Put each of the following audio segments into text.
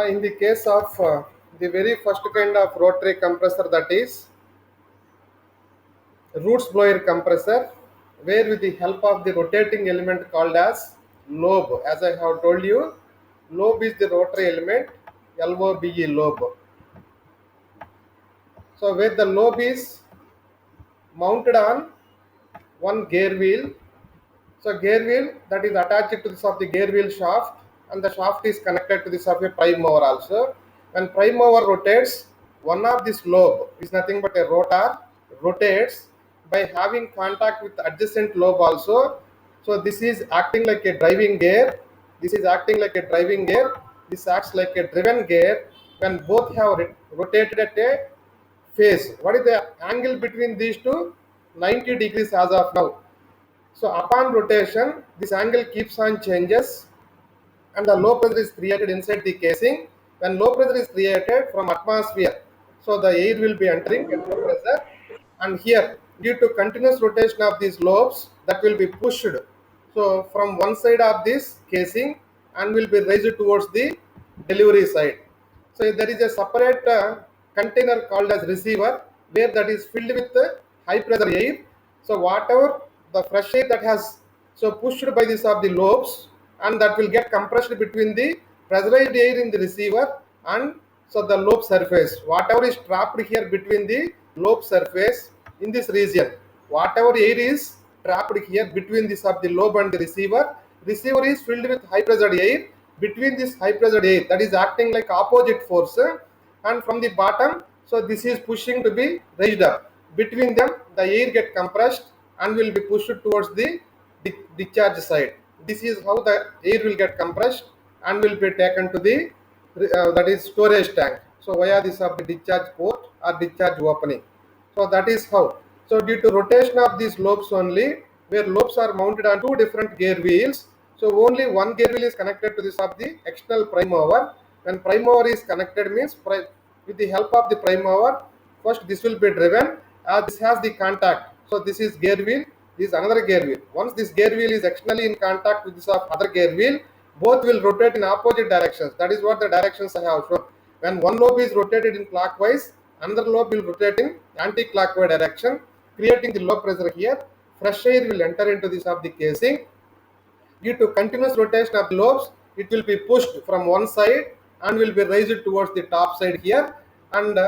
In the case of the very first kind of rotary compressor, that is roots blower compressor, where with the help of the rotating element called as lobe, as I have told you, lobe is the rotary element, LOBE, lobe. So where the lobe is mounted on one gear wheel. So gear wheel that is attached to this of the gear wheel shaft, and the shaft is connected to this of a prime mover also. When prime mover rotates, one of this lobe is nothing but a rotor, rotates by having contact with adjacent lobe also. So this is acting like a driving gear. This is acting like a driving gear. This acts like a driven gear when both have rotated at a phase. What is the angle between these two? 90 degrees as of now. So upon rotation, this angle keeps on changes and the low pressure is created inside the casing. When low pressure is created from atmosphere, so the air will be entering at low pressure, and here due to continuous rotation of these lobes, that will be pushed so from one side of this casing and will be raised towards the delivery side. So there is a separate container called as receiver, where that is filled with high pressure air. So whatever the fresh air that has so pushed by this of the lobes, and that will get compressed between the pressurized air in the receiver and so the lobe surface. Whatever is trapped here between the lobe surface in this region, whatever air is trapped here between this of the lobe and the receiver is filled with high pressure air. Between this high pressure air, that is acting like opposite force, and from the bottom, so this is pushing to be raised up. Between them, the air get compressed and will be pushed towards the discharge side. This is how the air will get compressed and will be taken to the that is storage tank. So via this of the discharge port or discharge opening. So that is how. So due to rotation of these lobes only, where lobes are mounted on two different gear wheels, so only one gear wheel is connected to this of the external prime mover. When prime mover is connected means with the help of the prime mover, first this will be driven as this has the contact. So this is gear wheel, this is another gear wheel. Once this gear wheel is externally in contact with this of other gear wheel, both will rotate in opposite directions. That is what the directions I have shown. When one lobe is rotated in clockwise, another lobe will rotate in anti-clockwise direction, creating the low pressure here. Fresh air will enter into this of the casing. Due to continuous rotation of the lobes, it will be pushed from one side and will be raised towards the top side here, and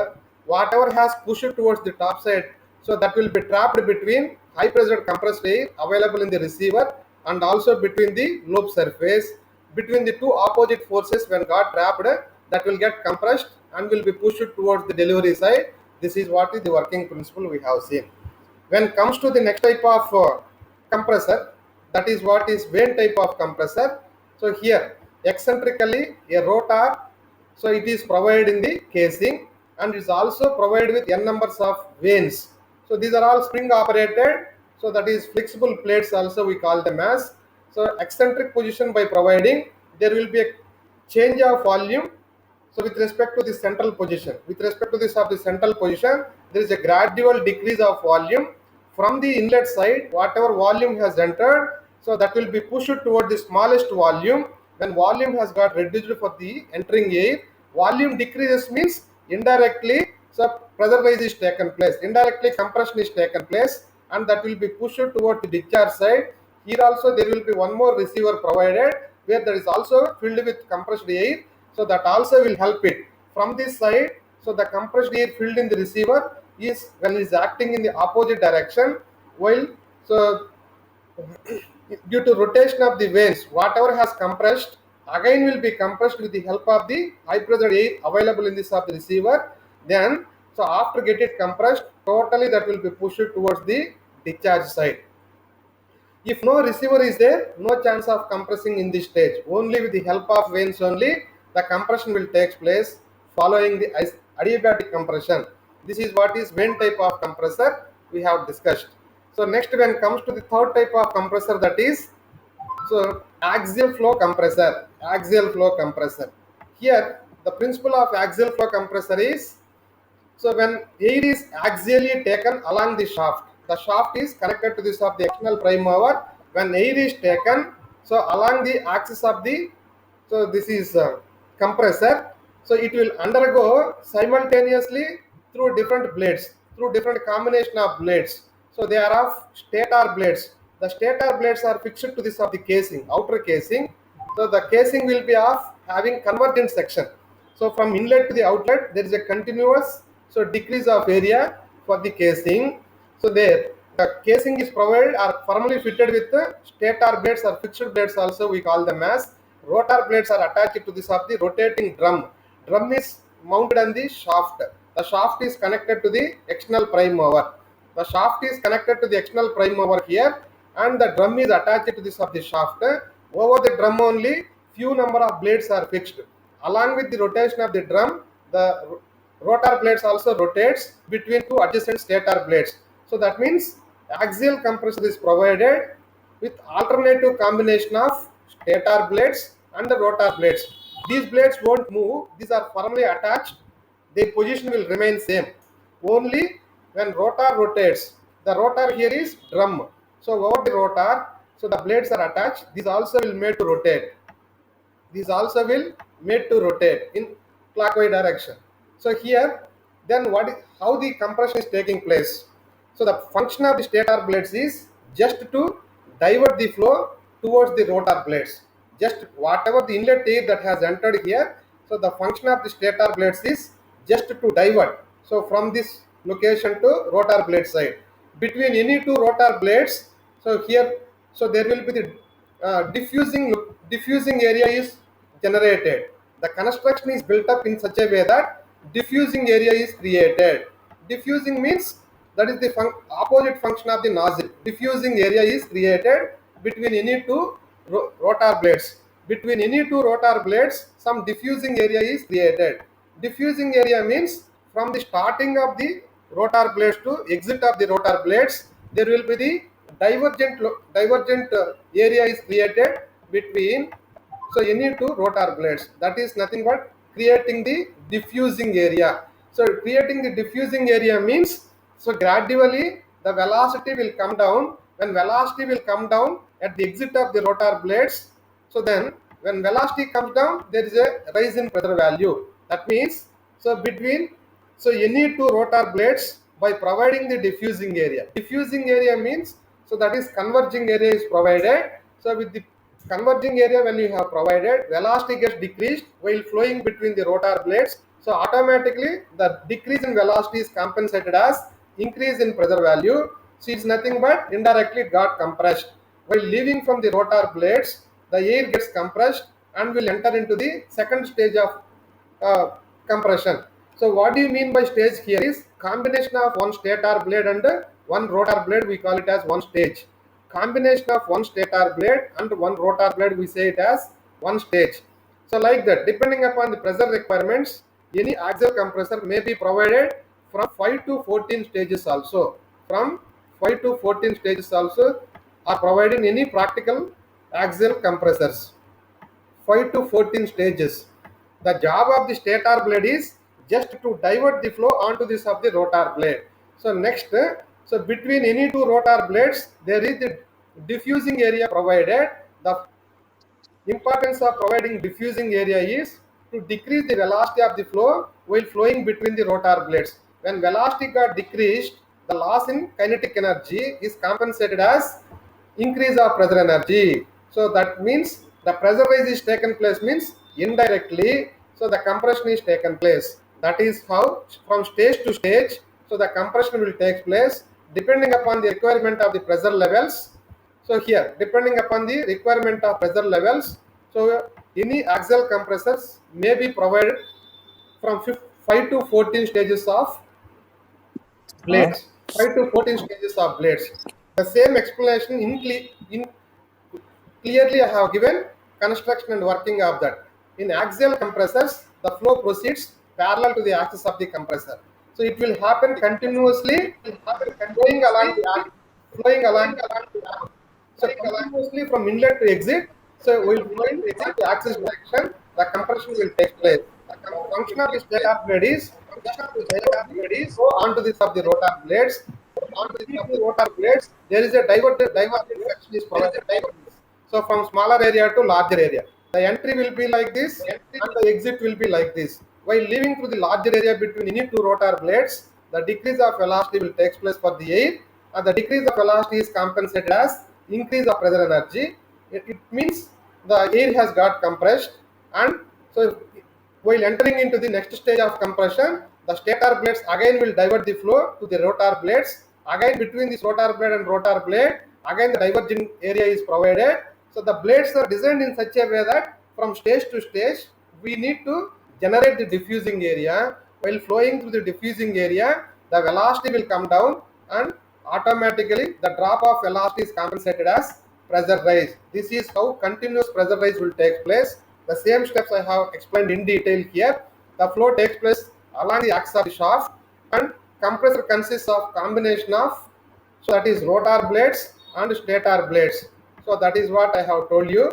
whatever has pushed towards the top side, so that will be trapped between high pressure compressed air available in the receiver and also between the lobe surface. Between the two opposite forces, when got trapped, that will get compressed and will be pushed towards the delivery side. This is what is the working principle we have seen. When comes to the next type of compressor, that is what is Vane type of compressor. So here eccentrically a rotor, so it is provided in the casing, and is also provided with n numbers of vanes. So these are all spring operated, so that is flexible plates also we call them as. So eccentric position by providing, there will be a change of volume. So with respect to the central position, with respect to this of the central position, there is a gradual decrease of volume from the inlet side. Whatever volume has entered, so that will be pushed toward the smallest volume. When volume has got reduced for the entering air, volume decreases means indirectly, so pressure rise is taken place. Indirectly compression is taken place, and that will be pushed toward the discharge side. Here also there will be one more receiver provided, where there is also filled with compressed air, so that also will help it from this side. So the compressed air filled in the receiver is when it is acting in the opposite direction, while so due to rotation of the vanes, whatever has compressed again will be compressed with the help of the high pressure air available in this of the receiver. Then so after get it compressed totally, that will be pushed towards the discharge side. If no receiver is there, no chance of compressing in this stage. Only with the help of vanes only, the compression will take place following the adiabatic compression. This is what is vane type of compressor we have discussed. So next, when comes to the third type of compressor, that is so axial flow compressor. Axial flow compressor. Here the principle of axial flow compressor is, so when air is axially taken along the shaft is connected to this of the external prime mover. When air is taken, so along the axis of the, so this is compressor. So it will undergo simultaneously through different blades, through different combination of blades. So they are of stator blades. The stator blades are fixed to this of the casing, outer casing. So the casing will be of having convergent section. So from inlet to the outlet, there is a continuous decrease of area for the casing. So there, the casing is provided or firmly fitted with the stator blades or fixed blades. Also, we call them as rotor blades are attached to this of the rotating drum. Drum is mounted on the shaft. The shaft is connected to the external prime mover. The shaft is connected to the external prime mover here, and the drum is attached to this of the shaft. Over the drum only, few number of blades are fixed. Along with the rotation of the drum, the rotor blades also rotates between two adjacent stator blades. So that means axial compressor is provided with alternative combination of stator blades and the rotor blades. These blades won't move. These are firmly attached. Their position will remain same. Only when rotor rotates, the rotor here is drum. So over the rotor, so the blades are attached. These also will made to rotate. These also will made to rotate in clockwise direction. So here, then how the compression is taking place? So the function of the stator blades is just to divert the flow towards the rotor blades. Just whatever the inlet air that has entered here, so the function of the stator blades is just to divert. So from this location to rotor blade side. Between any two rotor blades, so here, so there will be the diffusing area is generated. The construction is built up in such a way that diffusing area is created. Diffusing means that is the opposite function of the nozzle. Diffusing area is created between any two rotor blades. Between any two rotor blades, some diffusing area is created. Diffusing area means from the starting of the rotor blades to exit of the rotor blades, there will be the divergent area is created between any two rotor blades. That is nothing but creating the diffusing area. So creating the diffusing area means gradually the velocity will come down. When velocity will come down at the exit of the rotor blades, so then when velocity comes down, there is a rise in pressure value. That means between any two rotor blades, by providing the diffusing area. Diffusing area means that is converging area is provided. So with the converging area, when you have provided, velocity gets decreased while flowing between the rotor blades. So automatically the decrease in velocity is compensated as increase in pressure value. So it's nothing but indirectly got compressed. While leaving from the rotor blades, the air gets compressed and will enter into the second stage of compression. So what do you mean by stage here is combination of one stator blade and one rotor blade, we call it as one stage. Combination of one stator blade and one rotor blade, we say it as one stage. So like that, depending upon the pressure requirements, any axial compressor may be provided from 5 to 14 stages also. From 5 to 14 stages also are provided in any practical axial compressors. 5 to 14 stages. The job of the stator blade is just to divert the flow onto this of the rotor blade. So next, between any two rotor blades, there is the diffusing area provided. The importance of providing diffusing area is to decrease the velocity of the flow while flowing between the rotor blades. When velocity got decreased, the loss in kinetic energy is compensated as increase of pressure energy. So that means the pressure rise is taken place means indirectly, so the compression is taken place. That is how from stage to stage, so the compression will take place depending upon the requirement of the pressure levels. So here, depending upon the requirement of pressure levels, so any axial compressors may be provided from 5 to 14 stages of blades. 5 to 14 stages of blades. The same explanation in clearly I have given construction and working of that. In axial compressors, the flow proceeds parallel to the axis of the compressor. So it will happen continuously, flowing along the axis, flowing along so continuously from inlet to exit, so will flowing along the axis direction, the compression will take place. The function of the stator blade is just to divert the flow onto this of the rotor blades. Onto the rotor blades, there is a divergent section is provided. So from smaller area to larger area, the entry will be like this, and the exit will be like this. while leaving through the larger area between any two rotor blades, the decrease of velocity will take place for the air, and the decrease of velocity is compensated as increase of pressure energy. It means the air has got compressed, and so while entering into the next stage of compression, the stator blades again will divert the flow to the rotor blades. Again, between this rotor blade and rotor blade, again the diverging area is provided. So the blades are designed in such a way that from stage to stage, we need to generate the diffusing area. While flowing through the diffusing area, the velocity will come down, and automatically the drop of velocity is compensated as pressure rise. This is how continuous pressure rise will take place. The same steps I have explained in detail here. The flow takes place along the axis of the shaft, and compressor consists of combination of, so that is rotor blades and stator blades. So that is what I have told you.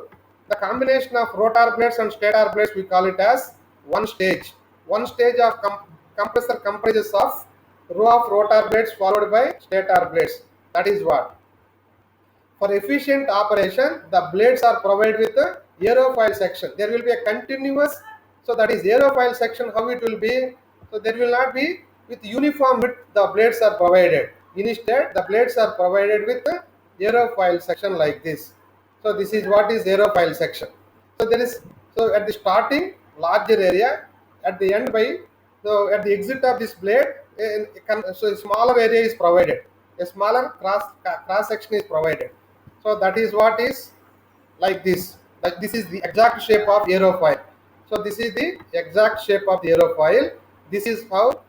The combination of rotor blades and stator blades, we call it as one stage. One stage of compressor comprises of row of rotor blades followed by stator blades. That is what. For efficient operation, the blades are provided with a aerofoil section. There will be a continuous, so that is aerofoil section. How it will be? So there will not be with uniform width. The blades are provided. Instead, the blades are provided with a aerofoil section like this. So this is what is aerofoil section. So there is, so at the starting larger area, at the end by, so at the exit of this blade, so a smaller area is provided. A smaller cross section is provided. So that is what is like this. Like this is the exact shape of aerofoil. So this is the exact shape of the aerofoil. This is how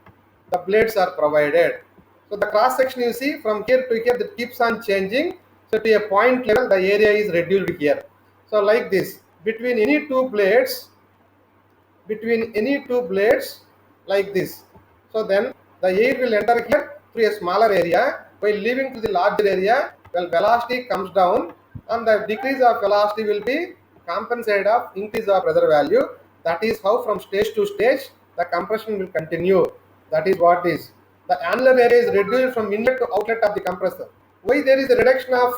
the blades are provided. So the cross section you see from here to here, that keeps on changing. So to a point level, the area is reduced here. So like this, between any two blades, like this. So then the air will enter here through a smaller area, while leaving to the larger area, well, velocity comes down, and the decrease of velocity will be compensated of increase of pressure value. That is how from stage to stage the compression will continue. That is what is. The annular area is reduced from inlet to outlet of the compressor. Why there is a reduction of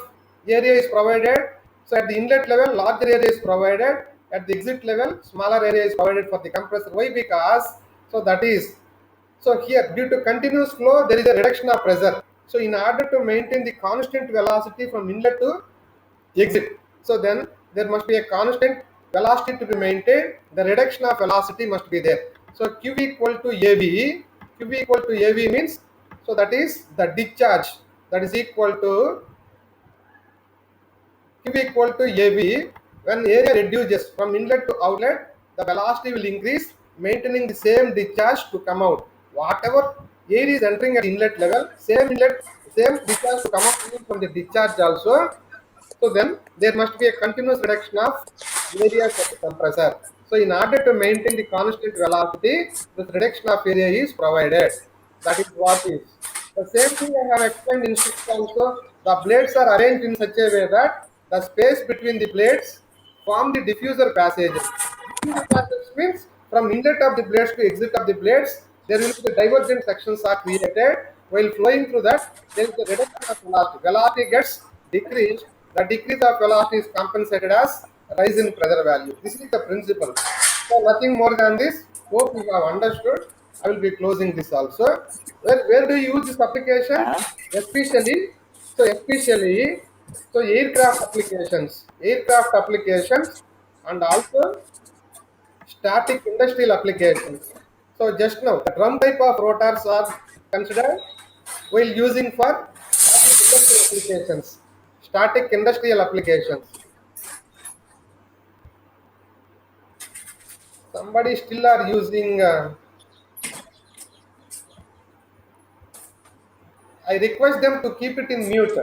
area is provided? So at the inlet level, larger area is provided. At the exit level, smaller area is provided for the compressor. Why? Because, so that is, so here due to continuous flow, there is a reduction of pressure. So in order to maintain the constant velocity from inlet to exit, so then there must be a constant velocity to be maintained. The reduction of velocity must be there. So Q equal to AV. Q equal to AV means, so that is the discharge, that is equal to Q equal to AV. When area reduces from inlet to outlet, the velocity will increase, maintaining the same discharge to come out. Whatever air is entering at inlet level, same discharge to come out even from the discharge also. So then there must be a continuous reduction of area for the compressor. So in order to maintain the constant velocity, this reduction of area is provided. That is what is. The same thing I have explained in shift also. The blades are arranged in such a way that the space between the blades form the diffuser passages. Diffuser passages means from inlet of the blades to exit of the blades, there will be the divergent sections are created. While flowing through that, there is a reduction of velocity. Velocity gets decreased. The decrease of velocity is compensated as rise in pressure value. This is the principle. So nothing more than this. Hope you have understood. I will be closing this also. Where do you use this application? Especially, especially, so aircraft applications, and also static industrial applications. So just now, the drum type of rotors are considered while using for static industrial applications. Static industrial applications. Somebody still are using. I request them to keep it in mute.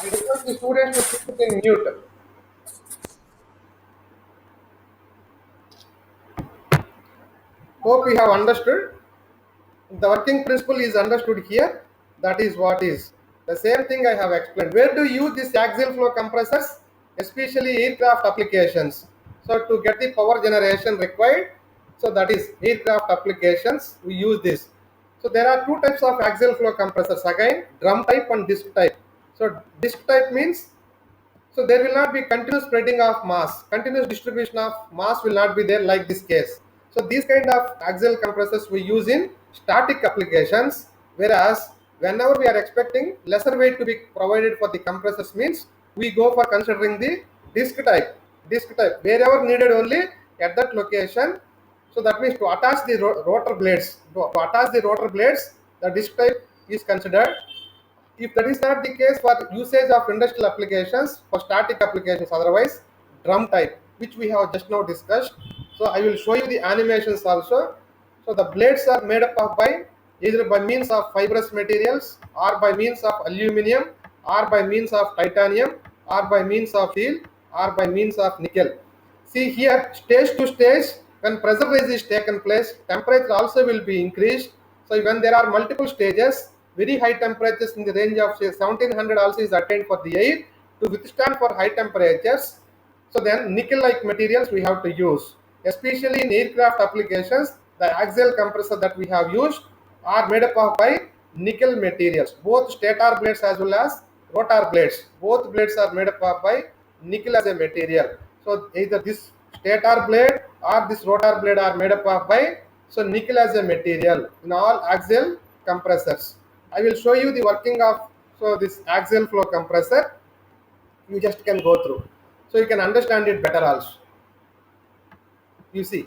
I request the students to keep it in mute. Hope you have understood. The working principle is understood here. That is what is. The same thing I have explained. Where do you use these axial flow compressors? Especially aircraft applications. So to get the power generation required, so that is aircraft applications, we use this. So there are two types of axial flow compressors again, drum type and disc type. So disc type means, so there will not be continuous spreading of mass, continuous distribution of mass will not be there like this case. So these kind of axial compressors we use in static applications, whereas whenever we are expecting lesser weight to be provided for the compressors means we go for considering the disc type. Disc type wherever needed only at that location. So that means to attach the rotor blades, to attach the rotor blades, the disc type is considered. If that is not the case for usage of industrial applications, for static applications, otherwise drum type, which we have just now discussed. So I will show you the animations also. So the blades are made up of by either by means of fibrous materials, or by means of aluminum, or by means of titanium, or by means of steel, or by means of nickel. See here, stage to stage, when pressure rise is taken place, temperature also will be increased. So when there are multiple stages, very high temperatures in the range of say 1700 also is attained for the air to withstand for high temperatures. So then nickel-like materials we have to use, especially in aircraft applications. The axial compressor that we have used are made up of by nickel materials. Both stator blades as well as rotor blades. Both blades are made up of by nickel as a material. So either this stator blade or this rotor blade are made up of by so nickel as a material in all axial compressors. I will show you the working of so this axial flow compressor. You just can go through, so you can understand it better also. You see.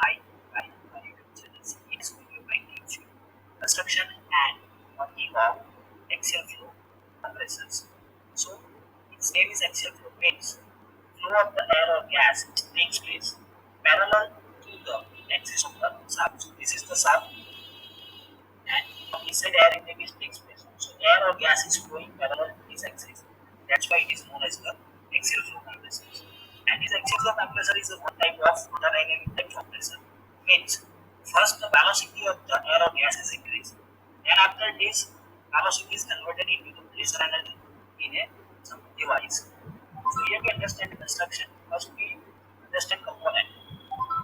I, I is by nature, construction and working of axial flow compressors. So, its name is axial flow means flow of the air or gas takes place parallel to the axis of the shaft. So, this is the shaft and inside air intake takes place. So, air or gas is flowing parallel to this axis. That's why it is known as the axial flow compressors. And this axial flow compressor is a one type of rotordynamic type compressor. Means first the velocity of the air or gas is increased. Then after this velocity is converted into the pressure energy in a some device. So here we understand the construction. First we understand component.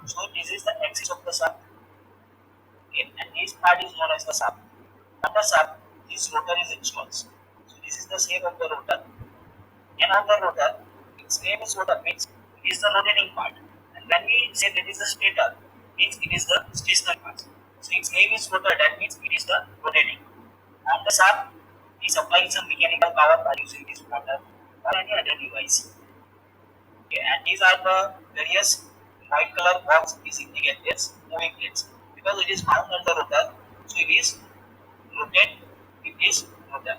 So this is the axis of the shaft. Okay, and this part is known as the shaft. On the shaft, this rotor is installed. So this is the shape of the rotor. And on the rotor, its name is rotor means it is the rotating part. And when we say that is the stator, means it is the stationary part. So its name is rotor, that means it is the rotating. On the shaft, we supply some mechanical power by using this motor or any other device. Okay, and these are the various white color box is indicated moving plates because it is found on the rotor, so it is rotate with this rotor.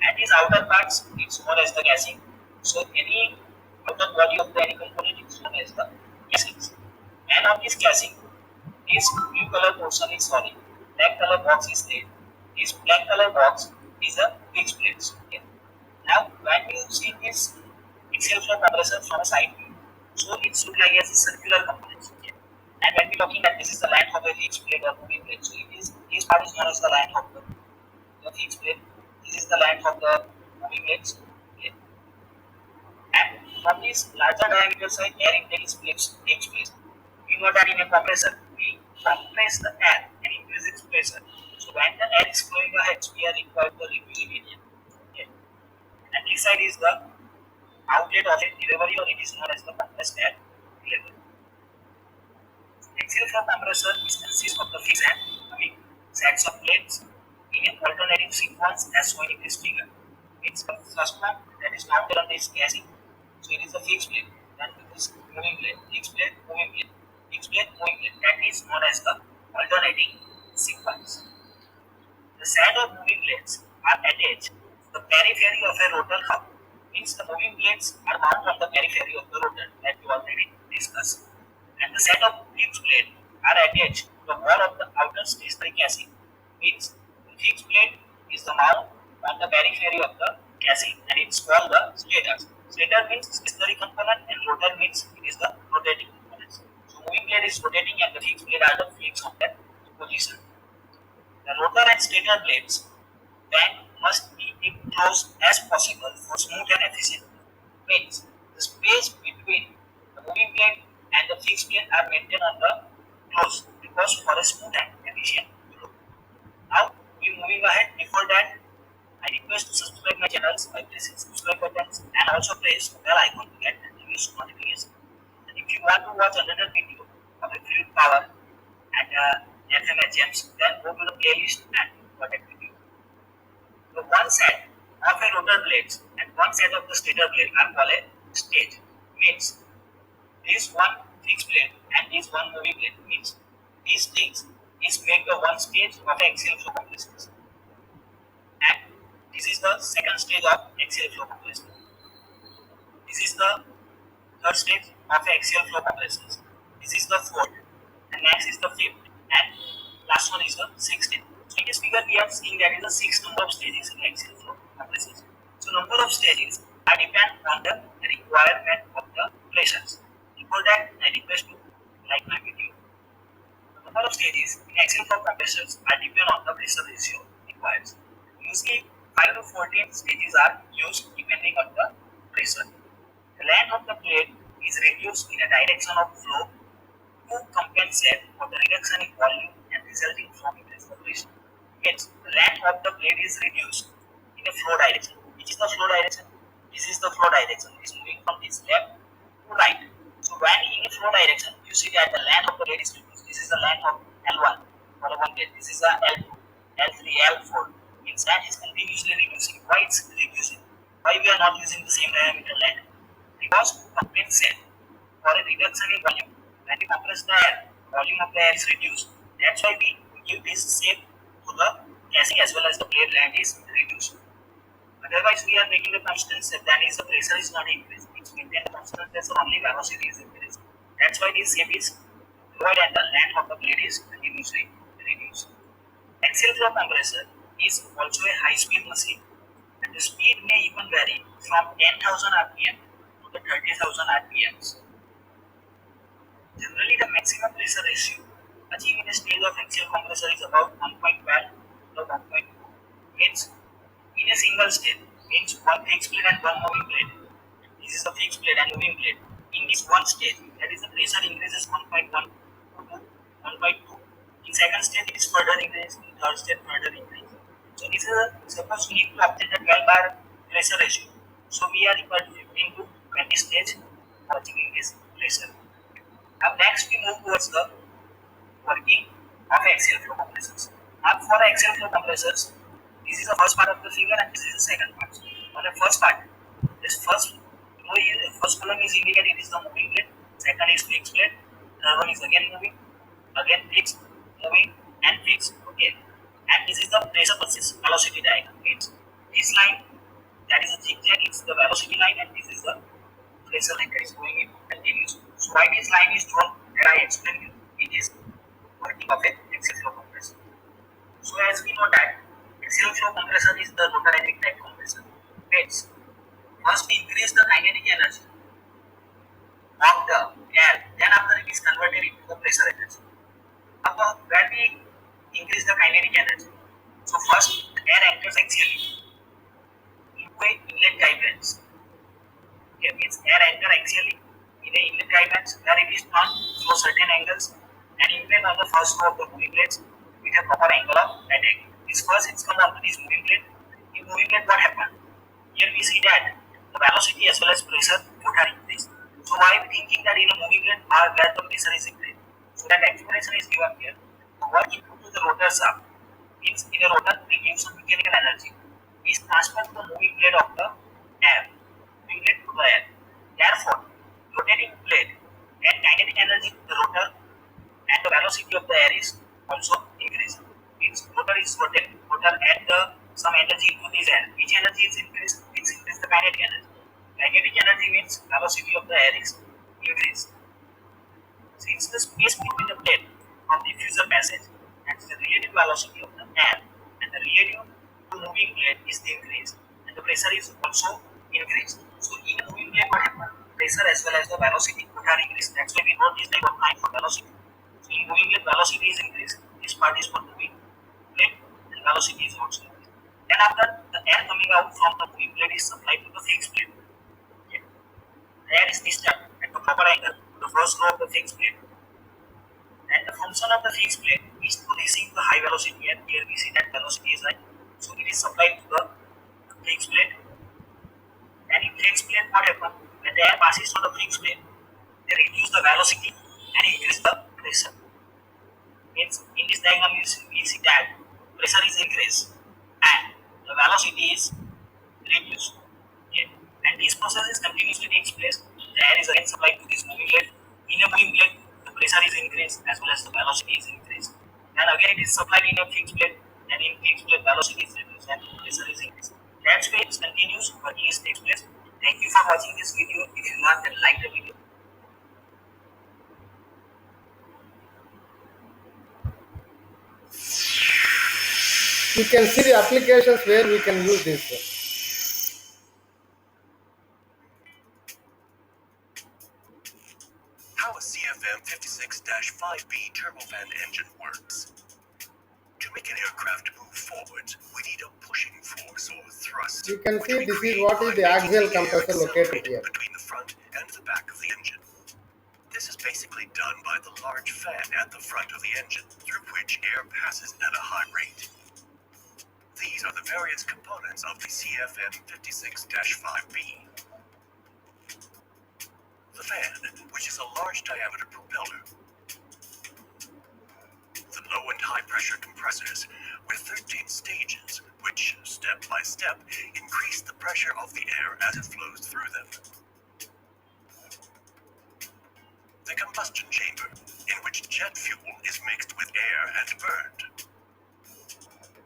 And these outer parts it's known as the casing. So any outer body of the any component is known as the casings. And on this casing, this blue color portion is solid, black color box is there. This black color box is a fixed plate. Okay. Now when you see this axial flow compressor from a side view, so it's look like as a circular component. Okay. And when we're looking at this is the length of a fixed plate or moving plate, so it is this part is known as the length of the fixed plate. This is the length of the moving plates. Okay. And from this larger diameter side, air intake takes place. We know that in a compressor, we compress the air and increase its pressure. So when the air is flowing ahead, we are required to reduce it. Okay. And this side is the outlet of a delivery, or it is known as the compressed air delivery. Axial flow compressor is consists of the fixed and moving sets of plates in an alternating sequence as shown in this figure. It's the first one that is mounted on this casing. So it is a fixed plate. Then it is moving plate, fixed plate, moving plate, fixed plate, moving plate. That is known as the alternating sequence. The set of moving blades are attached to the periphery of a rotor hub. Means the moving blades are mounted on the periphery of the rotor that we already discussed. And the set of fixed blades are attached to the wall of the outer stationary casing. Means the fixed blade is the mount on the periphery of the casing and it's called the stator. Stator means stationary component and rotor means it is the rotating component. So moving blade is rotating and the fixed blade are the fixed on that position. The rotor and stator blades then must be close as possible for smooth and efficient. Means the space between the moving blade and the fixed blade are maintained on the close because for a smooth and efficient flow. Now we moving ahead. Before that, request to subscribe my channels by pressing subscribe buttons and also press the bell icon to get the newest notification. And if you want to watch another video of a fluid power and FMHMs, then go to the playlist and watch that video. The one side of a rotor blades and one side of the stator blade are called a stage. Means this one fixed blade and this one moving blade means these things is make the one stage of axial flow compressors. And this is the second stage of axial flow compressor. This is the third stage of axial flow compressors. This is the fourth. And next is the fifth. And last one is the sixth stage. So in this figure we are seeing that is the six number of stages in axial flow compressors. So number of stages are depend on the requirement of the pressures. Before that I request to like my video. The number of stages in axial flow compressors are depend on the pressure ratio required. Usually 5 to 14 stages are used depending on the pressure. The length of the blade is reduced in a direction of flow to compensate for the reduction in volume and resulting from increased pressure. Means the length of the blade is reduced in a flow direction. Which is the flow direction? This is the flow direction. It is moving from this left to right. So when in a flow direction, you see that the length of the blade is reduced. This is the length of L1 for a one blade. This is the L2, L3, L4. Means that is continuously reducing. Why it's reducing? Why we are not using the same diameter length? Because to compensate for a reduction in volume. When we compress the air, volume of the air is reduced. That's why we give this shape to the casing as well as the blade length is reduced. Otherwise, we are making a constant shape, that is the pressure is not increased. It's maintained a constant pressure, only velocity is increased. That's why this shape is lowered and the length of the blade is continuously reduced. Axial flow compressor is also a high-speed machine, and the speed may even vary from 10,000 rpm to the 30,000 rpms. Generally, the maximum pressure ratio achieved in a stage of axial compressor is about 1.12 to 1.2. Means in a single stage, means one fixed plate and one moving plate. This is the fixed plate and moving plate. In this one stage, that is the pressure increases 1.1 to 1.2. In second stage, it is further increased. In third stage, further increased. So this is suppose we need to obtain the 12 bar pressure ratio. So we are equal to 15 to 20 stage for achieving this pressure. Now next we move towards the working of axial flow compressors. Now for axial flow compressors, this is the first part of the figure and this is the second part. On the first part, this first column is indicated it is the moving plate, second is fixed plate, third one is again moving, again fixed, moving and fixed. Okay. And this is the pressure versus velocity diagram. Means this line that is a zigzag, it's the velocity line and this is the pressure line that is going in continuous. So why this line is drawn that I explained you, it is working of a axial flow compressor. So as we know that axial flow compressor is the rotary type compressor. Means first we increase the kinetic energy of the air, then after it is converted into the pressure energy. Now when we increase the kinetic energy, so first the air enters axially into a inlet guidance. Okay, means air enter axially in a inlet guidance where it is turned through certain angles and even on the first row of the moving plates with a proper angle of attack. This first it's come onto this moving plate. In moving plate what happened? Here we see that the velocity as well as pressure both are increased. So why are we thinking that in a moving plate where the pressure is increased? So that explanation is given here. The work input to the rotor shaft means in a rotor we give some mechanical energy is transferred to the moving blade of the air. Moving blade to the air. Therefore, rotating blade and kinetic energy to the rotor and the velocity of the air is also increased. Means rotor is rotating, rotor add the some energy into this air. Which energy is increased? It's increased the kinetic energy. Kinetic energy means velocity of the air is increased. Since the space between the plate of the diffuser passage and the relative velocity of the air and the relative to moving plate is increased and the pressure is also increased. So in a moving plate what happens? Pressure as well as the velocity both are increased. That's why we wrote this type of line for velocity. So in moving plate velocity is increased. This part is for moving plate and velocity is also increased. Then after the air coming out from the moving plate is supplied to the fixed plate. Okay. The air is disturbed at the proper angle to the first row of the fixed plate. And the function of the fixed plate is to receive the high velocity air. Here we see that velocity is high. So it is supplied to the fixed plate, and in fixed plate, what happens? When the air passes through the fixed plate, they reduce the velocity and increase the pressure. Means in this diagram we see that pressure is increased and the velocity is reduced. Okay. And this process is continuously takes place. The air is again supplied to this moving plate. In a moving plate, the pressure is increased as well as the velocity is increased. And again it is supplied in a fixed plate, and in fixed plate velocity is reduced and pressure is increased. That's why it continues working is takes place. Thank you for watching this video. If you learned and like the video, You can see the applications where we can use this. how a CFM 56-5B turbofan engine works. To make an aircraft move forward, we need a pushing force or thrust. You can which see we this is create what by is the making axial the air compressor located accelerate here. between the front and the back of the engine. This is basically done by the large fan at the front of the engine, through which air passes at a high rate. These are the various components of the CFM 56-5B. The fan, which is a large diameter propeller. The low and high pressure compressors, with 13 stages, which, step by step, increase the pressure of the air as it flows through them. The combustion chamber, in which jet fuel is mixed with air and burned.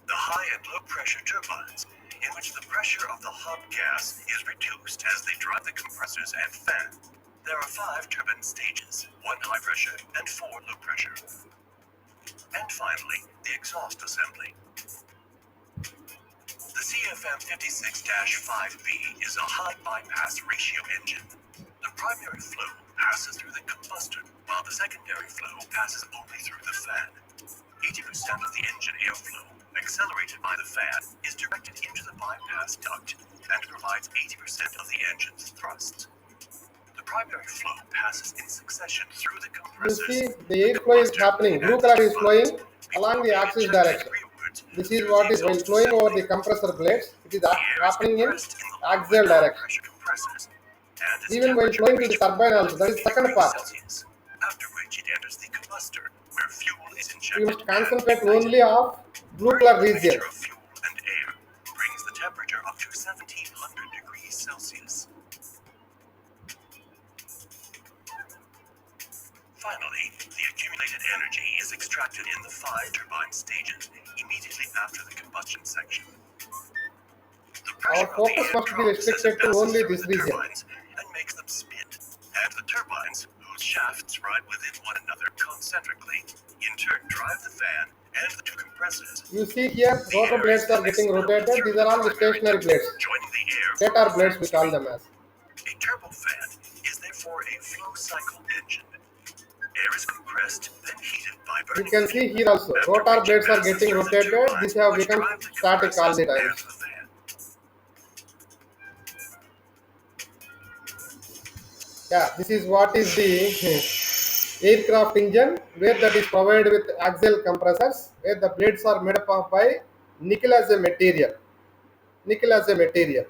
The high and low pressure turbines, in which the pressure of the hot gas is reduced as they drive the compressors and fan. There are 5 turbine stages, 1 high pressure and 4 low pressure. And finally, the exhaust assembly. The CFM 56-5B is a high bypass ratio engine. The primary flow passes through the combustor, while the secondary flow passes only through the fan. 80% of the engine airflow, accelerated by the fan, is directed into the bypass duct and provides 80% of the engine's thrust. The primary flow passes in succession through the You compressors, see the the airflow is combustor, happening. Blue and color the is flowing turbines, along before the being axis ejected direction. rearwards This is through what the is while exhaust flowing over assembly. the compressor blades. It is The air is happening in compressed in the low and axial high direction. pressure compressors, and its Even while temperature flowing to the reaches turbine also, that is 150 second degrees part. Celsius, after which it enters the combustor, where fuel is We injected must and concentrate ignited. only of blue Burning color the mixture region. of fuel and air brings the temperature up to 1700 degrees Celsius. Finally, the accumulated energy is extracted in the 5 turbine stages immediately after the combustion section. The Our pressure of the focus air must be drops as it restricted to passes only through this the region. turbines and makes them spin. And the turbines, whose shafts ride within one another concentrically, in turn drive the fan and the 2 compressors. You see here, The rotor air is blades are then getting expelled rotated. through These the are all the primary stationary duct, blades. joining the air from Stator the blades fan we call stream. them as. A turbofan is therefore a flow cycle engine. Air is compressed, then heated by You burning can see fuel, here also, after rotor which it blades are passes getting through the rotated. These turbines, have which become drive the static all compressors the and times. the fan. Yeah, this is what is the aircraft engine, where that is provided with axial compressors, where the blades are made up of by nickel as a material. Nickel as a material.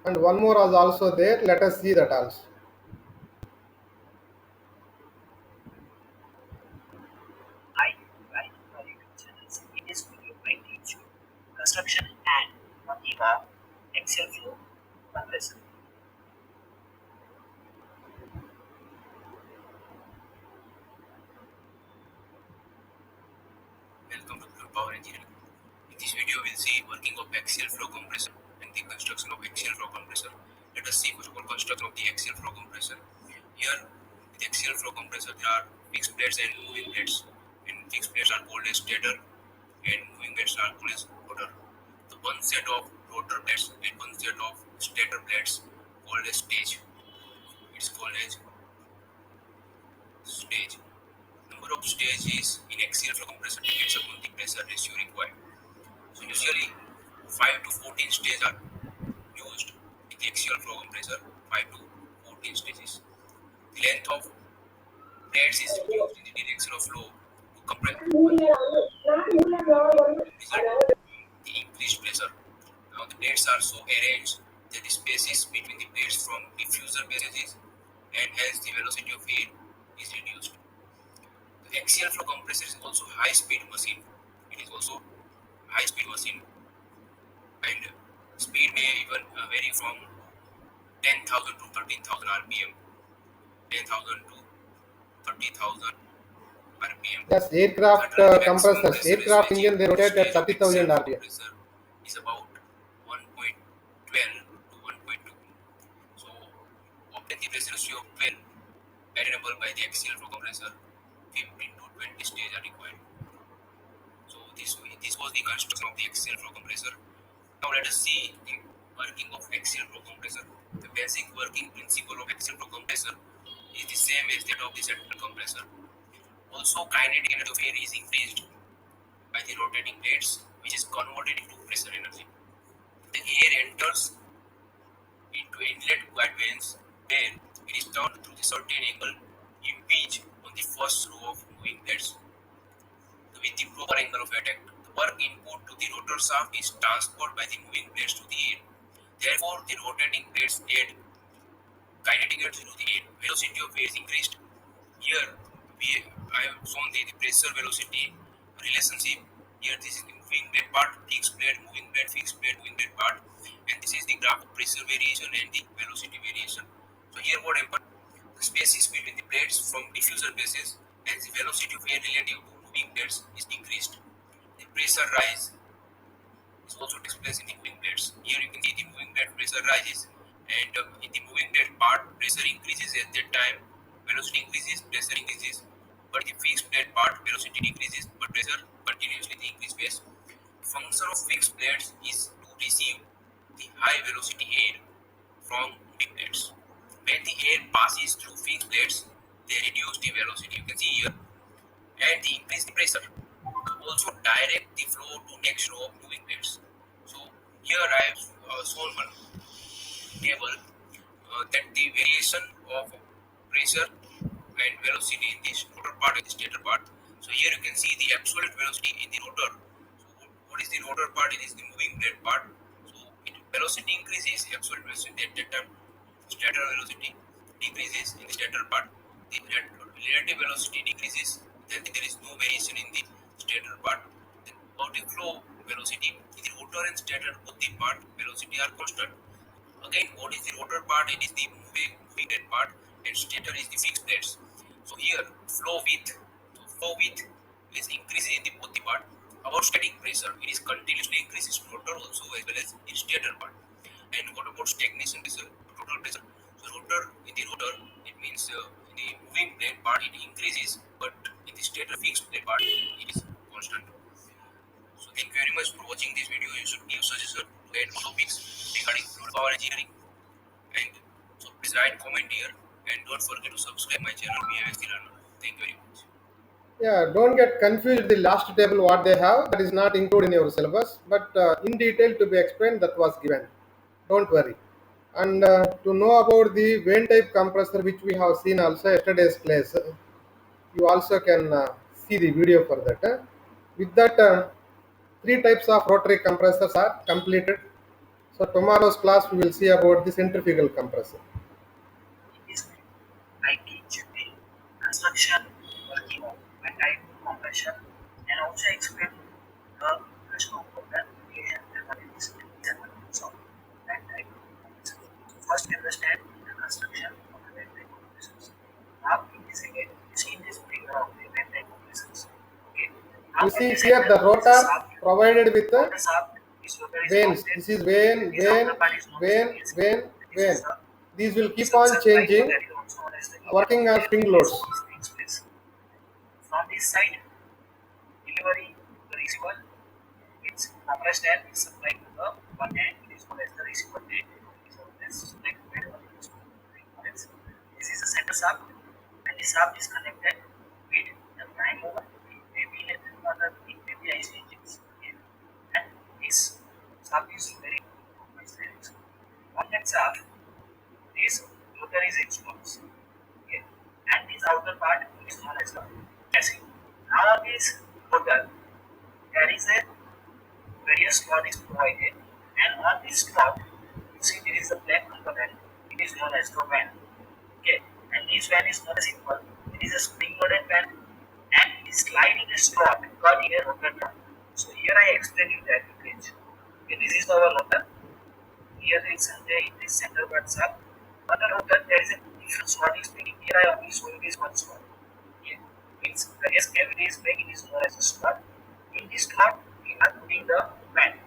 And one more is also there. Let us see that also. I write for YouTube channels. In this video, I teach you construction and working of axial flow compressor. Welcome to Pure Power Engineering. In this video, we'll see working of axial flow compressor and the construction of axial flow compressor. Let us see first of all construction of the axial flow compressor. Here, with axial flow compressor, there are fixed plates and moving plates. And fixed plates are called as stator, and moving plates are called as rotor. The one set of rotor plates and one set of stator plates called as stage. It's called as stage. Number of stages in axial flow compressor depends upon the pressure ratio required. So usually 5 to 14 stages are used in the axial flow compressor, 5 to 14 stages. The length of plates is reduced in the direction of flow to result the increased pressure. Now the plates are so arranged that the spaces between the plates from diffuser bases and hence the velocity of air is reduced. The axial flow compressor is also high speed machine. It is also high speed machine and speed may even vary from 10,000 to 13,000 rpm, 10,000 to 30,000 rpm. Yes, aircraft Generally, the maximum compressors, aircraft pressurization engine, they rotate at stage of 30,000 axial flow rpm. compressor is about 1.12 to 1.2. So, obtain the pressure ratio of 12 attainable by the axial flow compressor, 15 to 20 stage are required. So, this was the construction of the axial flow compressor. Now, let us see the working of axial flow compressor. The basic working principle of axial flow compressor is the same as that of the central compressor. Also, kinetic energy of air is increased by the rotating plates, which is converted into pressure energy. The air enters into inlet quiet vanes where it is turned through the certain angle impinge on the first row of moving plates. With the proper angle of attack, the work input to the rotor shaft is transferred by the moving plates to the air. Therefore, the rotating plates add kinetic energy to the air. Velocity of air is increased. Here, I have shown the pressure velocity relationship. Here, this is the moving blade part, fixed blade, moving blade, fixed blade, moving blade part, and this is the graph of pressure variation and the velocity variation. So here, what happened? The spaces between the blades from diffuser bases and the velocity of air relative to moving blades is decreased. The pressure rise is also takes place in the moving blades. Here you can see the moving blade pressure rises, and in the moving blade part, pressure increases at that time, velocity increases, pressure increases. But the fixed blade part, velocity decreases, but pressure continuously the increase pace. Function of fixed blades is to receive the high velocity air from moving blades. When the air passes through fixed blades, they reduce the velocity. You can see here and the increase the pressure. Also direct the flow to next row of moving blades. So here I have shown one table that the variation of pressure and velocity in this rotor part and the stator part. So here you can see the absolute velocity in the rotor. So what is the rotor part? It is the moving blade part. So velocity increases, absolute velocity at that time. Stator velocity decreases in the stator part. The relative velocity decreases. Then there is no variation in the stator part. The outer flow velocity in the rotor and stator both the part velocity are constant. Again, what is the rotor part? It is the moving blade part, and stator is the fixed blades. So here, flow width. So flow width is increasing in the both the part. About static pressure, it is continuously increases rotor also as well as in stator part. And what about stagnation pressure? Total pressure. So rotor in the rotor, it means in the moving blade part it increases, but in the stator fixed blade part it is constant. So thank you very much for watching this video. You should give suggestion to add more topics regarding fluid power engineering. And so please write comment here and don't forget to subscribe my channel BMSC Learner. Thank you very much. Yeah, don't get confused. The last table what they have that is not included in your syllabus, but in detail to be explained that was given. Don't worry. And to know about the Vane type compressor which we have seen also yesterday's class, you also can see the video for that. With that, three types of rotary compressors are completed. So tomorrow's class we will see about the centrifugal compressor. In this video, I teach you the construction, working of Vane type compression and also explain the rest of the application and what is the advantages of Vane type compressor. First, understand the construction of the Vane type compressors. Now, in this figure of the Vane type compressors. Okay. You Now, at see the here center the is a rotor shaft. provided with the Rotor shaft is rotor is vanes. mounted. This is vane, This vane, outer part is known as the vane, base. vane, This is vane. the These will keep on suction pipe or changing, that is also known as the inlet working on where spring this loads. takes place. From this side, delivery to the receiver, its compressed air is supplied to the one end, it is known as the receiver end. It is known as like wherever it is connected. This is the center shaft, and the shaft is connected with the prime mover. It may be another, it may be IC engines. Okay. And this shaft is very complex. On that shaft, this rotor is exposed. Okay. And this outer part is known as the chassis. Now on this rotor, there is a various slot is provided, and on this slot, you see there is a black component. It is known as the van. Okay, and this van is not a simple. It is a spring-loaded van, and it is sliding a slot cutting a rotor drum. So here I explain you that bridge. Okay, this is our rotor. Here is in this center parts up. On the rotor, there is a different slot is making. Here I only show you this one slot. Okay, means various cavities making is known as a slot. In this slot, we are putting the van,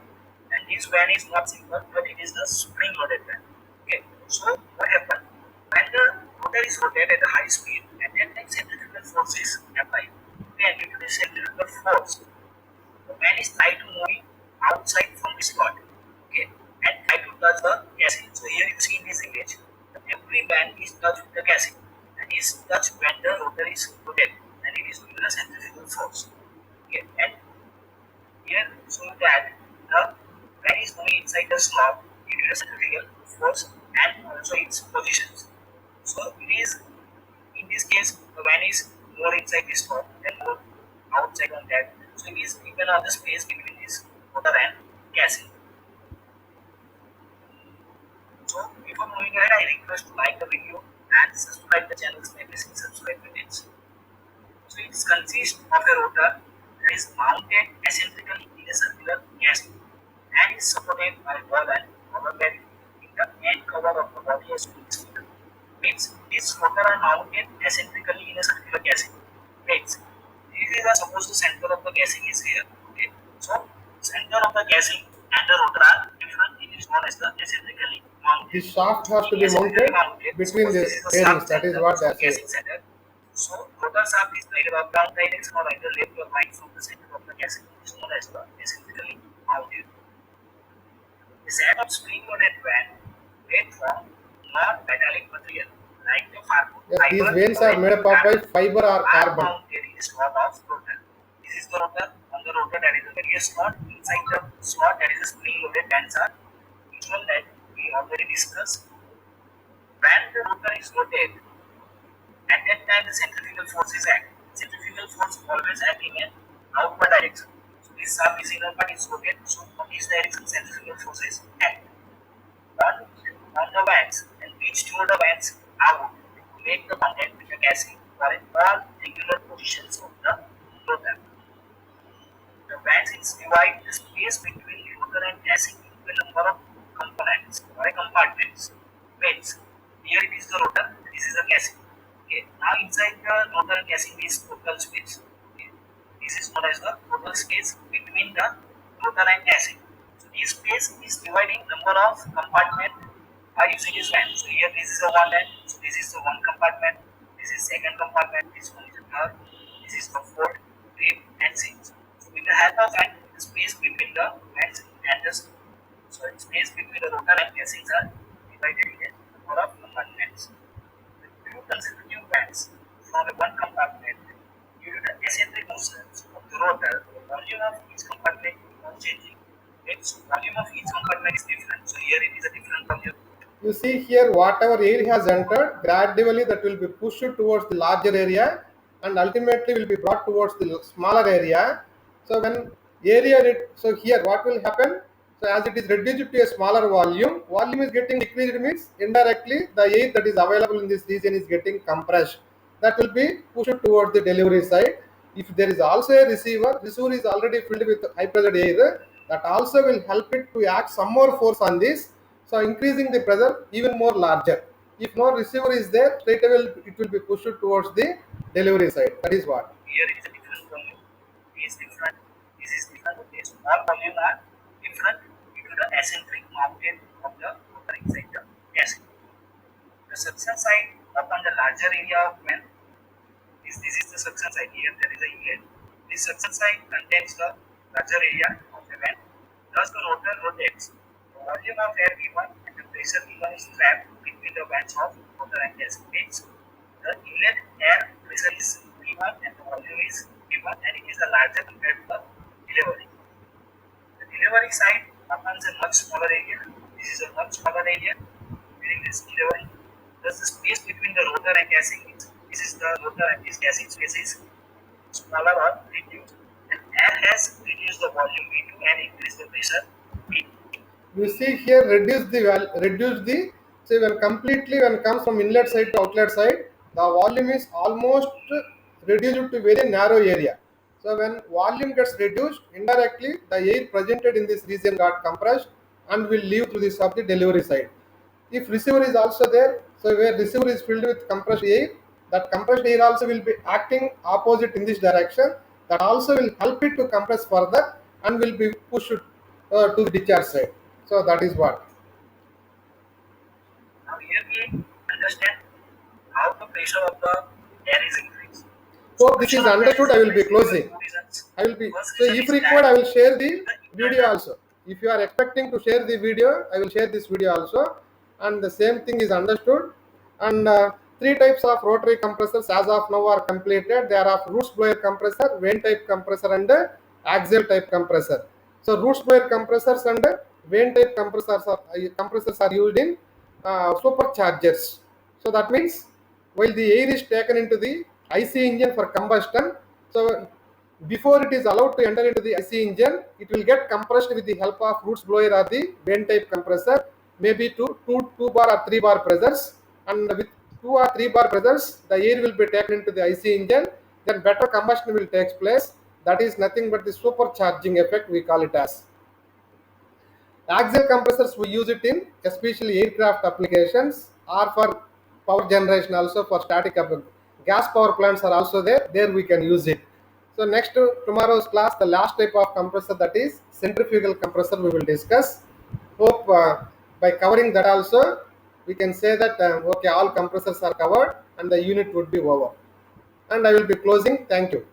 and this van is not simple, but it is the spring-loaded van. Okay, so what happened? When the rotor is rotated at a high speed, and then the centrifugal force is applied. Okay, and due to the centrifugal force, the man is trying to move outside from the slot. Okay, and try to touch the casing. So here you see in this image, that every man is touched with the casing and is touched when the rotor is rotated, and it is due to the centrifugal force. Okay, and here so that the man is moving inside the slot due to the centrifugal force and also its positions. So it is in this case the van is more inside this slot and more outside on that. So it is given on the space between this motor and casing. So before moving ahead, I request to like the video and subscribe the channels by pressing subscribe buttons. So it consists of a rotor that is mounted eccentrically in a circular casing and is supported by ball and rubber band in the end cover of the body as well as figure. Means this rotor are mounted eccentrically in a circular casing. Means this is supposed to center of the casing is here. Okay. So center of the casing and the rotor are different. It is known as the eccentrically The mounted. shaft has So to be eccentrically mounted mounted. between Suppose the this is the bearings. shaft That is center, what so they say. casing center. So rotor shaft is either up down direction or either left or right from the center of the casing. It is known as the eccentrically mounted. A set of spring-loaded van made from non-metallic material like the Yes, these fiber vanes or are a made up of by carbon fiber or are carbon. mounted in a slot of rotor. This is the rotor. On the rotor there is a various slot. Inside the slot there is a spring-loaded vans are. Each one that we already discussed. When the rotor is rotated, at that time the centrifugal force is act. Centrifugal force always act in an outward direction. So this sub is inner part is rotated. So on this direction centrifugal forces act. On the vans and which through the vans out to make the contact with the casing for in all regular positions of the rotor. The vans divide the space between rotor and casing into a number of components or compartments. Means here it is the rotor, this is the casing. Okay. Now inside the rotor and casing is total space. Okay. This is known as the total space between the rotor and casing. So this space is dividing number of compartment by using this van. So here this is the one end, so this is the one compartment, this is second compartment, this one is the third, this is the fourth, fifth and sixth. So with the help of fan, the space between the vents and the space between the rotor and casings are divided in a number of compartments. The two consecutive vents from a one compartment due to the eccentric motions of the rotor, the volume of each compartment is not changing. Its volume of each compartment is different. So here it is a different volume. You see here, whatever air has entered, gradually that will be pushed towards the larger area and ultimately will be brought towards the smaller area. So when so here what will happen? So as it is reduced to a smaller volume is getting decreased means indirectly the air that is available in this region is getting compressed. That will be pushed towards the delivery side. If there is also a receiver is already filled with high pressure air, that also will help it to act some more force on this, so increasing the pressure even more larger. If no receiver is there, straight away it will be pushed towards the delivery side. That is what. Here is a different volume. This is different. This is different. This all volume are different due to the eccentric mounted of the rotor inside the casing. The suction side upon the larger area of vent. This is the suction side. Here there is a inlet. This suction side contains the larger area of the vent. Thus the rotor rotates. The volume of air given and the pressure given is trapped between the vents of rotor and casing. Means the inlet air pressure is given and the volume is given and it is a larger compared to the delivery. The delivery side opens a much smaller area. This is a much smaller area during this delivery. Thus the space between the rotor and casing is this is the rotor and this casing space is smaller or reduced. And air has reduced the volume V2 and increased the pressure V2. You see here, reduce the, say, when completely, when it comes from inlet side to outlet side, the volume is almost reduced to very narrow area. So when volume gets reduced, indirectly the air presented in this region got compressed and will leave to this of the delivery side. If receiver is also there, so where receiver is filled with compressed air, that compressed air also will be acting opposite in this direction, that also will help it to compress further and will be pushed to the discharge side. So that is what. Now here we understand how the pressure of the air is increased. So Hope this pressure is of air is understood. I will be increased due to closing. two reasons. I will be, First so reason if is required, that I will share the the video internal also. If you are expecting to share the video, I will share this video also. And the same thing is understood. And three types of rotary compressors as of now are completed. They are of roots blower compressor, Vane type compressor, and axial type compressor. So roots blower compressors and Vane type compressors are used in superchargers. So that means while the air is taken into the IC engine for combustion, so before it is allowed to enter into the IC engine, it will get compressed with the help of roots blower or the Vane type compressor, maybe two bar or 3 bar pressures, and with 2 or 3 bar pressures, the air will be taken into the IC engine. Then better combustion will take place. That is nothing but the supercharging effect, we call it as. Axial compressors, we use it in especially aircraft applications or for power generation, also for gas power plants are also there. There we can use it. So next to tomorrow's class, the last type of compressor, that is centrifugal compressor, we will discuss. Hope by covering that also, we can say that okay, all compressors are covered and the unit would be over. And I will be closing. Thank you.